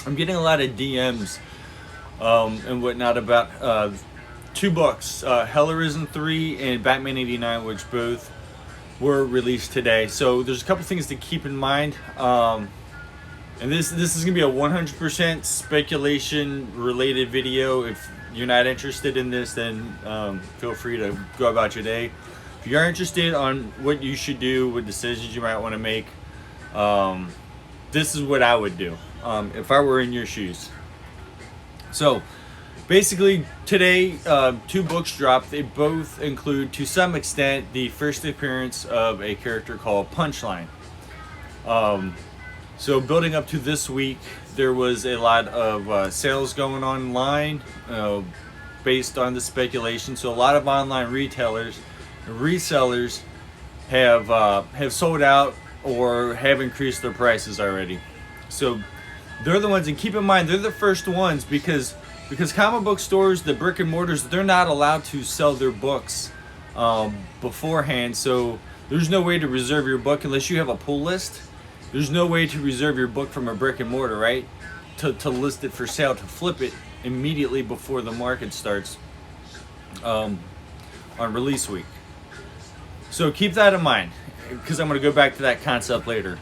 I'm getting a lot of DMs and whatnot about two books, Arisen 3 and Batman 89, which both were released today. So there's a couple things to keep in mind. And this is gonna be a 100% speculation related video. If you're not interested in this, then feel free to go about your day. If you are interested on what you should do, what decisions you might want to make, this is what I would do if I were in your shoes. So basically today, two books dropped. They both include, to some extent, the first appearance of a character called Punchline. So building up to this week, there was a lot of sales going online based on the speculation. So a lot of online retailers and resellers have sold out or have increased their prices already. So they're the ones, and keep in mind they're the first ones because comic book stores, the brick and mortars, they're not allowed to sell their books beforehand. So there's no way to reserve your book unless you have a pull list. There's no way to reserve your book from a brick and mortar, right? To list it for sale, to flip it immediately before the market starts on release week. So keep that in mind, because I'm going to go back to that concept later.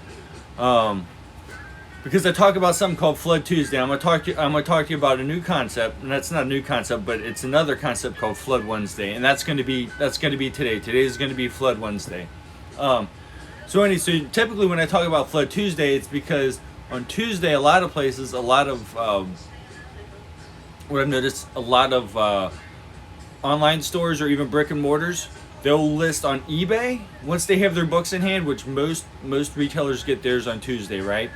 Because I talk about something called Flood Tuesday. I'm going to talk to you about a new concept, and that's not a new concept, but it's another concept called Flood Wednesday, and that's going to be today. Today is going to be Flood Wednesday. So typically when I talk about Flood Tuesday, it's because on Tuesday, a lot of places, a lot of what I've noticed, a lot of online stores or even brick and mortars, they'll list on eBay once they have their books in hand, which most retailers get theirs on Tuesday, right?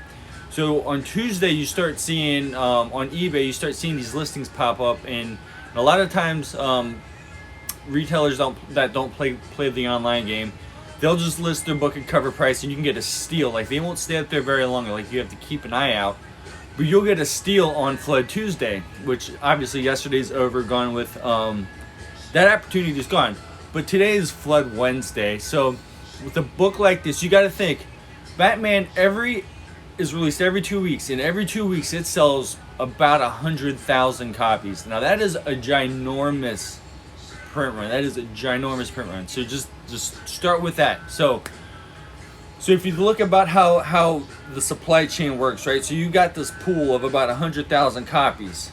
So on Tuesday, you start seeing on eBay, you start seeing these listings pop up, and a lot of times retailers that don't play the online game, they'll just list their book at cover price, and you can get a steal. Like, they won't stay up there very long. Like, you have to keep an eye out. But you'll get a steal on Flood Tuesday, which obviously yesterday's over, gone with. That opportunity is gone. But today is Flood Wednesday. So with a book like this, you got to think, Batman is released every 2 weeks, and every 2 weeks it sells about 100,000 copies. Now that is a ginormous print run. That is a ginormous print run. So just start with that. So if you look about how the supply chain works, right? So you got this pool of about 100,000 copies,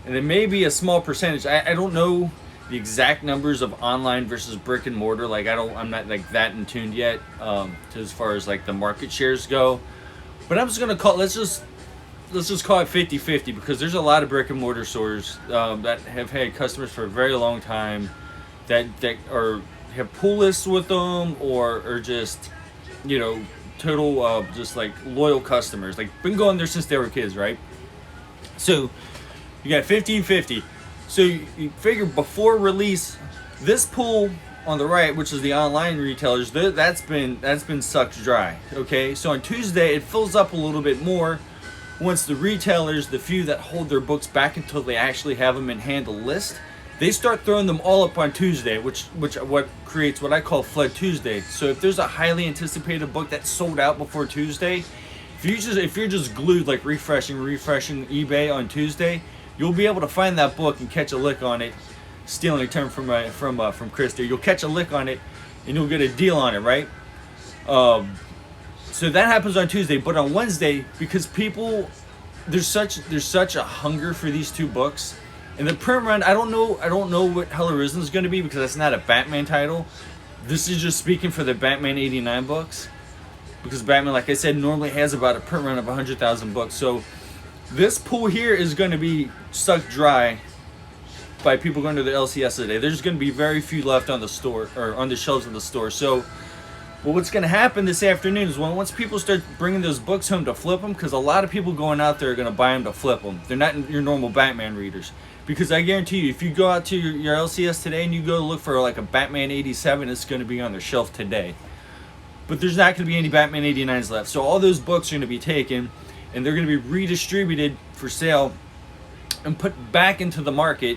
and it may be a small percentage. I don't know the exact numbers of online versus brick and mortar. Like, I'm not like that in tuned yet to as far as like the market shares go. But I'm just gonna let's just call it 50-50, because there's a lot of brick and mortar stores that have had customers for a very long time that have pull lists with them, or just, total just like loyal customers, like been going there since they were kids, right? So you got 50-50. So you figure before release, this pool on the right, which is the online retailers, that's been sucked dry. Okay, so on Tuesday it fills up a little bit more once the retailers, the few that hold their books back until they actually have them in hand to list, they start throwing them all up on Tuesday, which what creates what I call Flood Tuesday. So if there's a highly anticipated book that's sold out before Tuesday, if you're just glued, like refreshing eBay on Tuesday, you'll be able to find that book and catch a lick on it. Stealing a term from Chris there. You'll catch a lick on it, and you'll get a deal on it, right? So that happens on Tuesday, but on Wednesday, because people, there's such a hunger for these two books, and the print run. I don't know what Hell Arisen is going to be, because that's not a Batman title. This is just speaking for the Batman 89 books, because Batman, like I said, normally has about a print run of 100,000 books. So this pool here is going to be sucked dry by people going to the LCS today. There's going to be very few left on the store, or on the shelves of the store. So what's going to happen this afternoon is, once people start bringing those books home to flip them, because a lot of people going out there are going to buy them to flip them. They're not your normal Batman readers. Because I guarantee you, if you go out to your LCS today and you go look for like a Batman 87, it's going to be on their shelf today. But there's not going to be any Batman 89s left. So all those books are going to be taken, and they're going to be redistributed for sale and put back into the market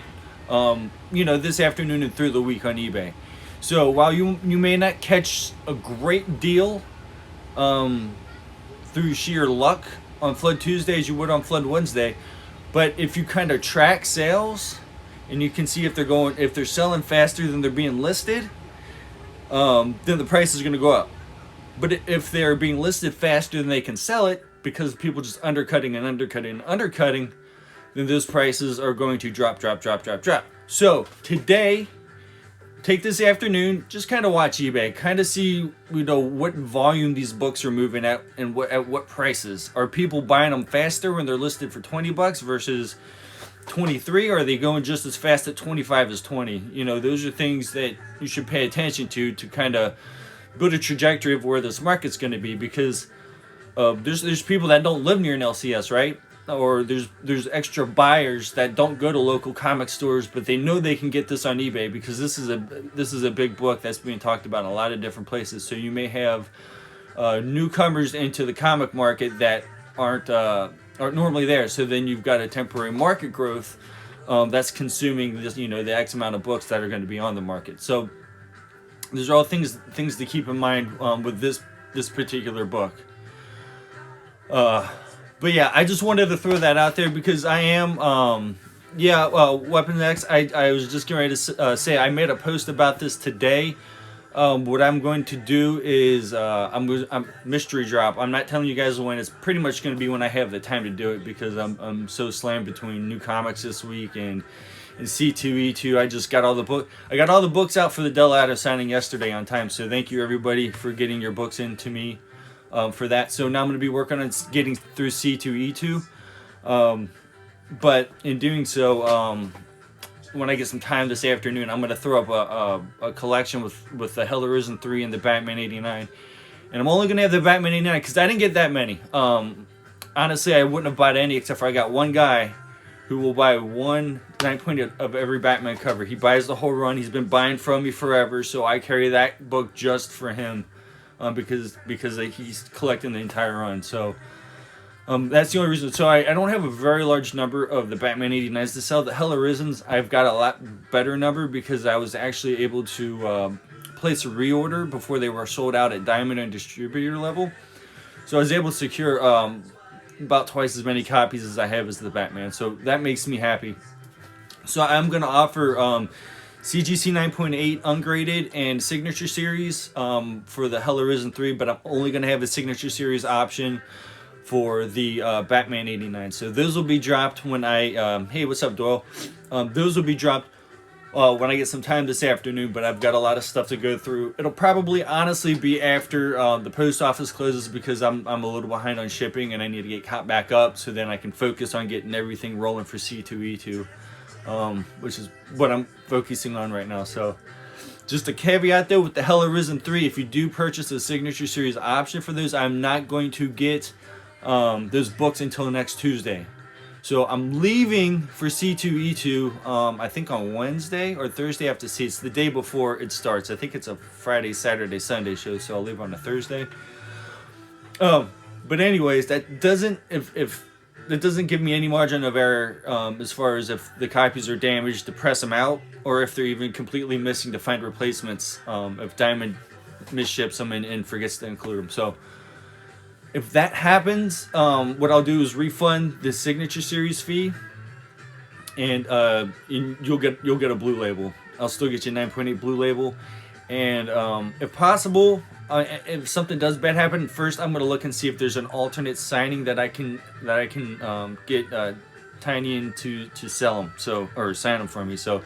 this afternoon and through the week on eBay. So while you may not catch a great deal through sheer luck on Flood Tuesday as you would on Flood Wednesday. But if you kind of track sales, and you can see if they're selling faster than they're being listed, then the price is going to go up. But if they're being listed faster than they can sell it, because people just undercutting, then those prices are going to drop. So today, take this afternoon, just kind of watch eBay, kind of see what volume these books are moving at, and at what prices. Are people buying them faster when they're listed for $20 versus 23? Or are they going just as fast at 25 as 20? Those are things that you should pay attention to kind of build a trajectory of where this market's going to be, because there's people that don't live near an LCS, right? Or there's extra buyers that don't go to local comic stores, but they know they can get this on eBay because this is a big book that's being talked about in a lot of different places. So you may have newcomers into the comic market that aren't normally there. So then you've got a temporary market growth that's consuming this, the X amount of books that are going to be on the market. So these are all things to keep in mind with this particular book. But yeah, I just wanted to throw that out there because I am, Weapon X. I was just getting ready to say I made a post about this today. What I'm going to do is I'm mystery drop. I'm not telling you guys when. It's pretty much going to be when I have the time to do it, because I'm so slammed between new comics this week and C2E2. I just got all the books out for the Del Adder signing yesterday on time. So thank you everybody for getting your books into me for that. So now I'm going to be working on getting through C2E2. But in doing so, when I get some time this afternoon, I'm going to throw up a collection with the Hell Arisen 3 and the Batman 89. And I'm only going to have the Batman 89 because I didn't get that many. Honestly, I wouldn't have bought any, except for I got one guy who will buy one 9.8 of every Batman cover. He buys the whole run. He's been buying from me forever, so I carry that book just for him because he's collecting the entire run. So that's the only reason. So I don't have a very large number of the Batman 89s to sell. The Hell Arisens, I've got a lot better number because I was actually able to place a reorder before they were sold out at Diamond and distributor level. So I was able to secure about twice as many copies as I have as the Batman. So that makes me happy. So I'm going to offer CGC 9.8 ungraded and signature series for the Hell Arisen 3, but I'm only going to have a signature series option for the Batman 89. So those will be dropped when I hey, what's up, Doyle? Those will be dropped when I get some time this afternoon, but I've got a lot of stuff to go through. It'll probably honestly be after the post office closes because I'm a little behind on shipping and I need to get caught back up, so then I can focus on getting everything rolling for C2E2, which is what I'm focusing on right now. So just a caveat though, with the Hell Arisen 3, if you do purchase a signature series option for those, I'm not going to get those books until next Tuesday. So I'm leaving for C2E2, I think on Wednesday or Thursday. I have to see. It's the day before it starts. I think it's a Friday, Saturday, Sunday show, so I'll leave on a Thursday. But anyways, that doesn't that doesn't give me any margin of error as far as if the copies are damaged to press them out, or if they're even completely missing to find replacements. If Diamond misships them and forgets to include them. So if that happens, what I'll do is refund the signature series fee, and you'll get a blue label. I'll still get you a 9.8 blue label, and if possible, if something does bad happen, first I'm gonna look and see if there's an alternate signing that I can get Tiny in to sell them, or sign them for me. So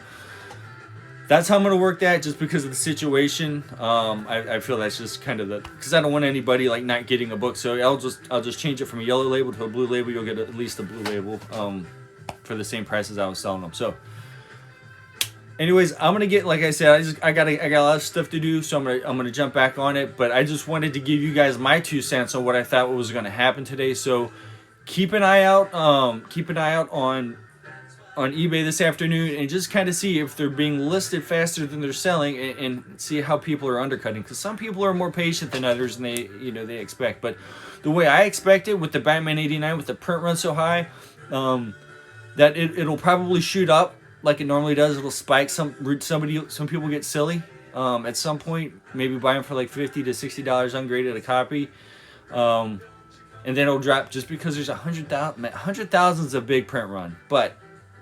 that's how I'm gonna work that, just because of the situation. I feel that's just kind of because I don't want anybody like not getting a book. So I'll just change it from a yellow label to a blue label. You'll get at least a blue label for the same price as I was selling them. So anyways, I'm gonna get, like I said, I got a lot of stuff to do, so I'm gonna jump back on it. But I just wanted to give you guys my 2 cents on what I thought was gonna happen today. So keep an eye out. Keep an eye out on eBay this afternoon, and just kind of see if they're being listed faster than they're selling, and see how people are undercutting, because some people are more patient than others, and they expect. But the way I expect it with the Batman 89, with the print run so high, that it'll probably shoot up like it normally does. It'll spike. Some people get silly at some point, maybe buy them for like $50 to $60 ungraded a copy. and then it'll drop just because there's 100,000 is a big print run. But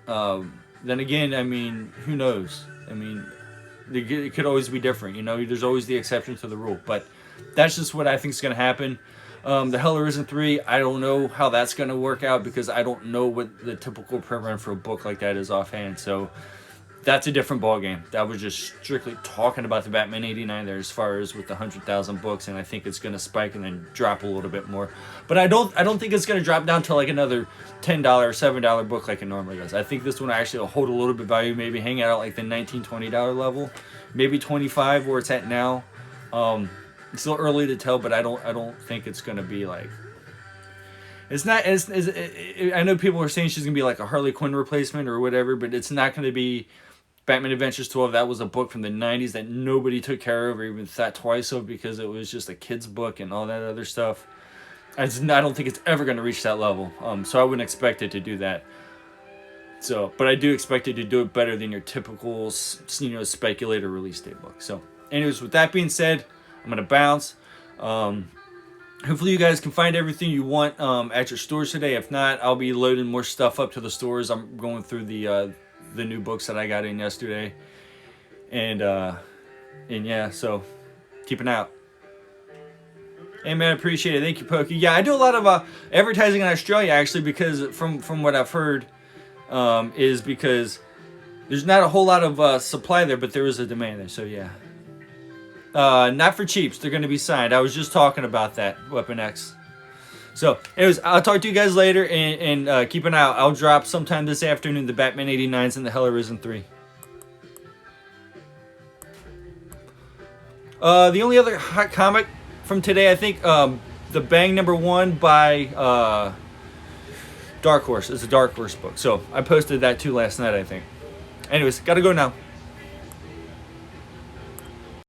then again, I mean, who knows? I mean, it could always be different. You know, there's always the exception to the rule. But that's just what I think is going to happen. The Hell Arisen 3, I don't know how that's going to work out because I don't know what the typical print run for a book like that is offhand. So that's a different ballgame. That was just strictly talking about the Batman 89 there as far as with the 100,000 books, and I think it's going to spike and then drop a little bit more. But I don't think it's going to drop down to like another $10, $7 book like it normally does. I think this one actually will hold a little bit of value, maybe hang out at like the $19, $20 level, maybe 25 where it's at now. It's still early to tell, but I don't think it's going to be like... It's not... I know people are saying she's going to be like a Harley Quinn replacement or whatever, but it's not going to be... Batman Adventures 12, that was a book from the 90s that nobody took care of or even thought twice of because it was just a kid's book and all that other stuff. I don't think it's ever going to reach that level. So I wouldn't expect it to do that. So, but I do expect it to do it better than your typical, speculator release date book. So, anyways, with that being said, I'm going to bounce. Hopefully you guys can find everything you want at your stores today. If not, I'll be loading more stuff up to the stores. I'm going through the new books that I got in yesterday. And yeah, so keep an eye out. Hey man, I appreciate it. Thank you, Pokey. Yeah, I do a lot of advertising in Australia actually because from what I've heard is because there's not a whole lot of supply there, but there is a demand there. So yeah. Not for cheaps. They're going to be signed. I was just talking about that, Weapon X. So, anyways, I'll talk to you guys later, and keep an eye out. I'll drop sometime this afternoon the Batman 89s and the Hell Arisen 3. The only other hot comic from today, I think, the Bang #1 by Dark Horse. It's a Dark Horse book. So, I posted that too last night, I think. Anyways, gotta go now.